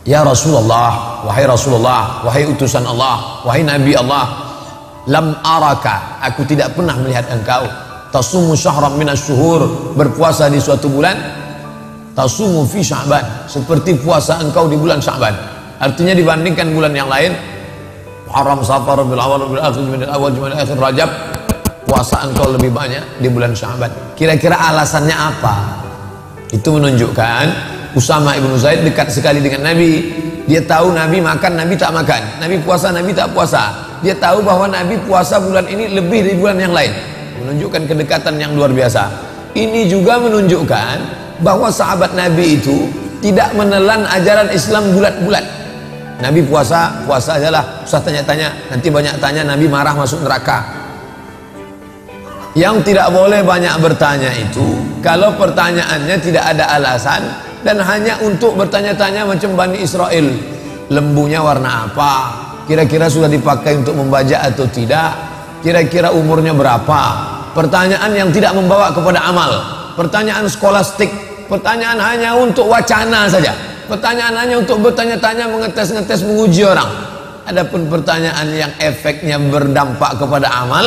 Ya Rasulullah, wahai utusan Allah, wahai Nabi Allah, lam araka, aku tidak pernah melihat engkau tasumu syahran minas syuhur, berpuasa di suatu bulan, tasumu fi Sya'ban, seperti puasa engkau di bulan Sya'ban. Artinya dibandingkan bulan yang lain, Muharram, Safar, Rabiul Awal, Rabiul Akhir, Jumadil Awal, Jumadil Akhir, Rajab, puasa engkau lebih banyak di bulan Sya'ban. Kira-kira alasannya apa? Itu menunjukkan Usama ibnu Zaid dekat sekali dengan Nabi. Dia tahu Nabi makan, Nabi tak makan, Nabi puasa, Nabi tak puasa. Dia tahu bahwa Nabi puasa bulan ini lebih dari bulan yang lain, menunjukkan kedekatan yang luar biasa. Ini juga menunjukkan bahwa sahabat Nabi itu tidak menelan ajaran Islam bulat-bulat. Nabi puasa, puasa ajalah, usah tanya-tanya, nanti banyak tanya Nabi marah masuk neraka. Yang tidak boleh banyak bertanya itu kalau pertanyaannya tidak ada alasan dan hanya untuk bertanya-tanya macam Bani Israel. Lembunya warna apa? Kira-kira sudah dipakai untuk membajak atau tidak? Kira-kira umurnya berapa? Pertanyaan yang tidak membawa kepada amal, pertanyaan skolastik, pertanyaan hanya untuk wacana saja, pertanyaan hanya untuk bertanya-tanya, mengetes-ngetes, menguji orang. Adapun pertanyaan yang efeknya berdampak kepada amal,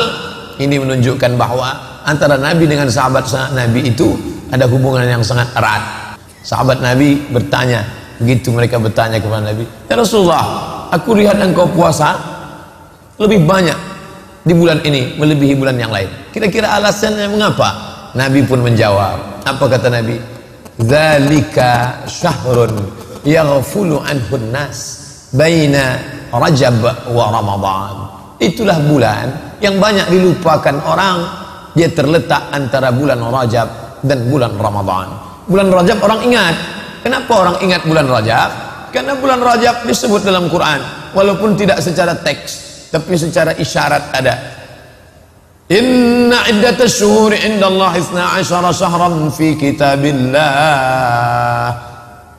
ini menunjukkan bahwa antara Nabi dengan sahabat Nabi itu ada hubungan yang sangat erat. Sahabat Nabi bertanya, begitu mereka bertanya kepada Nabi, ya Rasulullah, aku lihat engkau puasa lebih banyak di bulan ini melebihi bulan yang lain. Kira-kira alasannya mengapa? Nabi pun menjawab. Apa kata Nabi? Dzalika syahrun yaghfulu anhun nas baina Rajab wa Ramadan. Itulah bulan yang banyak dilupakan orang. Dia terletak antara bulan Rajab dan bulan Ramadan. Bulan Rajab orang ingat. Kenapa orang ingat bulan Rajab? Karena bulan Rajab disebut dalam Quran, walaupun tidak secara teks, tapi secara isyarat ada. Inna iddatasy syuhuri indallahi 12 syahran fi kitabillah.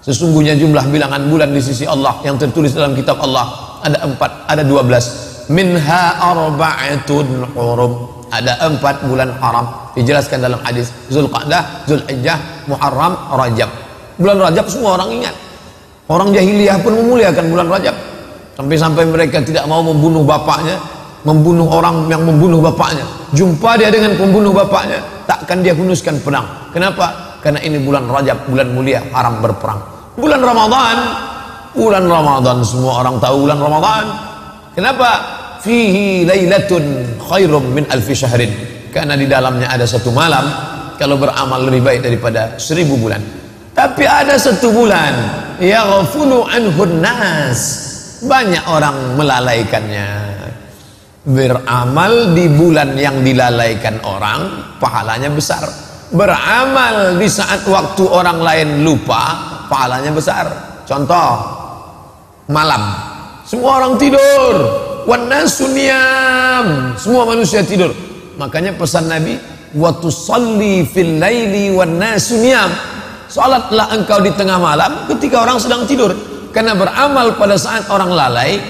Sesungguhnya jumlah bilangan bulan di sisi Allah yang tertulis dalam kitab Allah ada 4, ada 12. Minha arba'atun hurum. Ada 4 bulan haram, dijelaskan dalam hadis. Zulqa'dah, Zulhijjah, Muharram, Rajab. Bulan Rajab semua orang ingat. Orang jahiliyah pun memuliakan bulan Rajab, sampai-sampai mereka tidak mau membunuh bapaknya, membunuh orang yang membunuh bapaknya. Jumpa dia dengan pembunuh bapaknya, takkan dia hunuskan pedang. Kenapa? Karena ini bulan Rajab, bulan mulia, haram berperang. Bulan Ramadan semua orang tahu bulan Ramadan. Kenapa? Fihi lailatun khairum min alfi syahrin, karena di dalamnya ada satu malam kalau beramal lebih baik daripada 1000 bulan. Tapi ada satu bulan yaghfulu anhun nas, banyak orang melalaikannya. Beramal di bulan yang dilalaikan orang pahalanya besar. Beramal di saat waktu orang lain lupa pahalanya besar. Contoh, malam semua orang tidur, wannasu niyam, semua manusia tidur. Makanya pesan Nabi, wa tusalli fil laili wannasu niyam, salatlah engkau di tengah malam ketika orang sedang tidur. Karena beramal pada saat orang lalai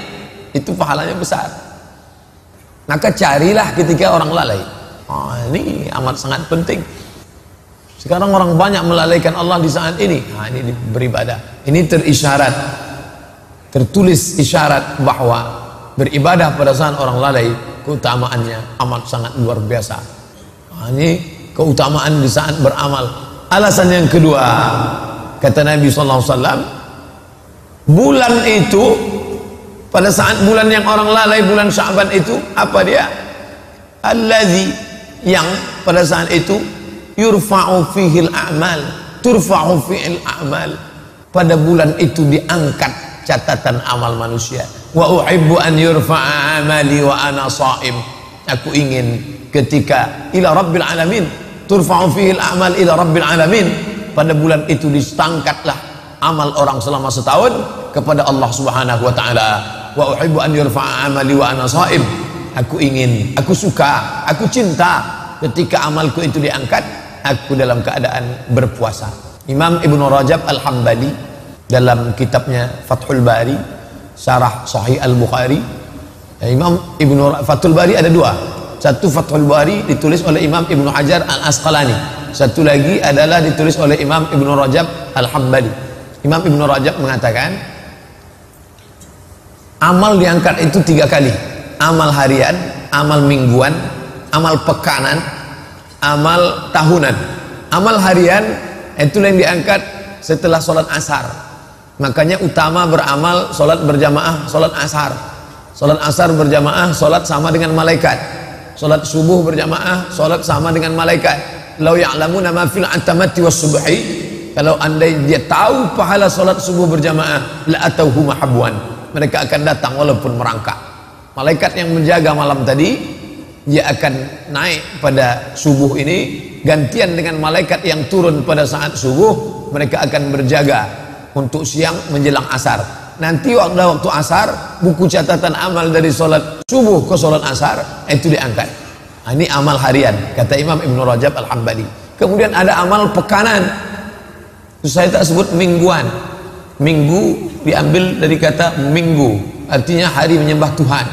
itu pahalanya besar. Maka carilah ketika orang lalai. Ini amat sangat penting. Sekarang orang banyak melalaikan Allah di saat ini. Ini beribadah. Ini terisyarat, tertulis isyarat bahwa beribadah pada saat orang lalai keutamaannya amat sangat luar biasa. Ini keutamaan di saat beramal. Alasan yang kedua, kata Nabi SAW, bulan itu pada saat bulan yang orang lalai, bulan Sya'ban itu apa dia? Allazi, yang pada saat itu yurfa'u fihil a'mal, turfa'u fihil a'mal, pada bulan itu diangkat catatan amal manusia. Wa uhibbu an yurfa'a amali wa ana sha'im, aku ingin ketika ila rabbil alamin, turfa'u fihil a'mal ila rabbil alamin, pada bulan itu ditangkatlah amal orang selama setahun kepada Allah Subhanahu wa taala. Wa uhibbu an yurfa'a amali wa ana sha'im, aku ingin, aku suka, aku cinta ketika amalku itu diangkat, aku dalam keadaan berpuasa. Imam Ibnu Rajab Al-Hambali dalam kitabnya Fathul Bari, Syarah Sahih Al-Bukhari, Imam Ibnu Fathul Bari ada dua. Satu Fathul Bari ditulis oleh Imam Ibnu Hajar Al-Asqalani, satu lagi adalah ditulis oleh Imam Ibnu Rajab Al-Hambali. Imam Ibnu Rajab mengatakan Amal diangkat itu 3 kali. Amal harian, amal mingguan, amal pekanan, amal tahunan. Amal harian itu yang diangkat setelah sholat asar. Makanya utama beramal sholat berjamaah, sholat asar. Sholat asar berjamaah, sholat sama dengan malaikat. Sholat subuh berjamaah, sholat sama dengan malaikat. Lau ya'lamuna ma fil atamati was subhi, kalau andai dia tahu pahala sholat subuh berjamaah, la atauhu mahabwan, mereka akan datang walaupun merangkak. Malaikat yang menjaga malam tadi, dia akan naik pada subuh ini, gantian dengan malaikat yang turun pada saat subuh. Mereka akan berjaga untuk siang menjelang asar. Nanti waktu asar, buku catatan amal dari sholat subuh ke sholat asar itu diangkat. Ini amal harian, kata Imam Ibn Rajab Al-Hambali. Kemudian ada amal pekanan, itu saya tak sebut mingguan. Minggu diambil dari kata minggu, artinya hari menyembah Tuhan.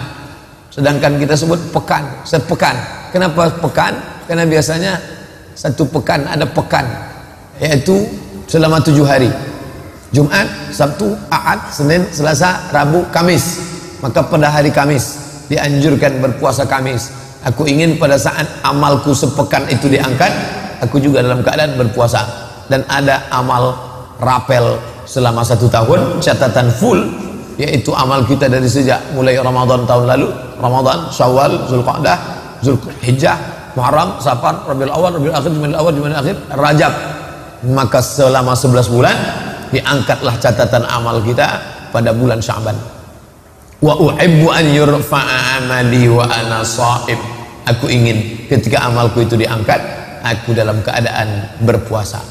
Sedangkan kita sebut pekan, sepekan. Kenapa pekan? Karena biasanya satu pekan ada pekan, yaitu selama 7 hari. Jumat, Sabtu, Ahad, Senin, Selasa, Rabu, Kamis. Maka pada hari Kamis dianjurkan berpuasa Kamis. Aku ingin pada saat amalku sepekan itu diangkat, aku juga dalam keadaan berpuasa. Dan ada amal rapel selama 1 tahun, catatan full, yaitu amal kita dari sejak mulai Ramadan tahun lalu, Ramadan, Syawal, Zulqa'dah, Zulhijjah, Muharram, Safar, Rabiul Awal, Rabiul Akhir, Jumadil Awal, Jumadil Akhir, Rajab. Maka selama 11 bulan diangkatlah catatan amal kita pada bulan Sya'ban. Wa uhibbu an yurfa'a amali wa ana sha'im. Aku ingin ketika amalku itu diangkat, aku dalam keadaan berpuasa.